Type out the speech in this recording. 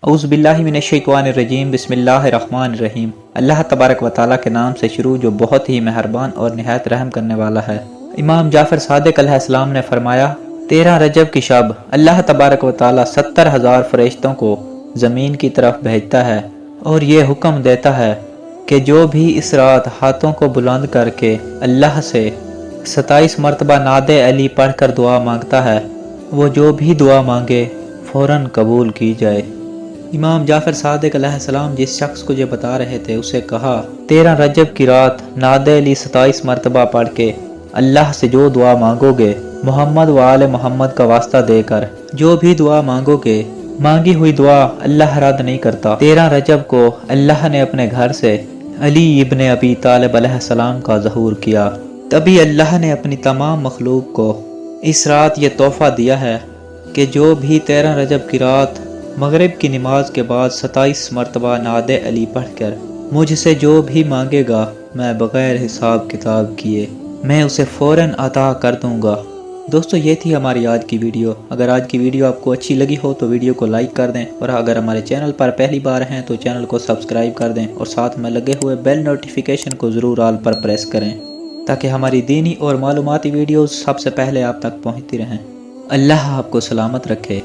اعوذ باللہ من الشیطان الرجیم بسم اللہ الرحمن الرحیم۔ اللہ تبارک و تعالیٰ کے نام سے شروع جو بہت ہی مہربان اور نہایت رحم کرنے والا ہے۔ امام جعفر صادق علیہ السلام نے فرمایا 13 رجب کی شب اللہ تبارک و تعالیٰ 70,000 فرشتوں کو زمین کی طرف بھیجتا ہے اور یہ حکم دیتا ہے کہ جو بھی اس رات ہاتھوں کو بلند کر کے اللہ سے 27 مرتبہ نعت علی پڑھ کر دعا مانگتا ہے وہ جو بھی دعا مانگے فوراً قبول کی جائے۔ امام جعفر صادق علیہ السلام جس شخص کو یہ بتا رہے تھے اسے کہا 13 رجب کی رات نعت علی 27 مرتبہ پڑھ کے اللہ سے جو دعا مانگو گے محمد و آل محمد کا واسطہ دے کر جو بھی دعا مانگو گے مانگی ہوئی دعا اللہ رد نہیں کرتا۔ 13 رجب کو اللہ نے اپنے گھر سے علی ابن ابی طالب علیہ السلام کا ظہور کیا، تبھی اللہ نے اپنی تمام مخلوق کو اس رات یہ تحفہ دیا ہے کہ جو بھی 13 رجب کی رات مغرب کی نماز کے بعد 27 مرتبہ نعت علی پڑھ کر مجھ سے جو بھی مانگے گا میں بغیر حساب کتاب کیے میں اسے فوراً عطا کر دوں گا۔ دوستو یہ تھی ہماری آج کی ویڈیو۔ اگر آج کی ویڈیو آپ کو اچھی لگی ہو تو ویڈیو کو لائک کر دیں، اور اگر ہمارے چینل پر پہلی بار ہیں تو چینل کو سبسکرائب کر دیں اور ساتھ میں لگے ہوئے بیل نوٹیفیکیشن کو ضرور آل پر پریس کریں تاکہ ہماری دینی اور معلوماتی ویڈیوز سب سے پہلے آپ تک پہنچتی رہیں۔ اللہ آپ کو سلامت رکھے۔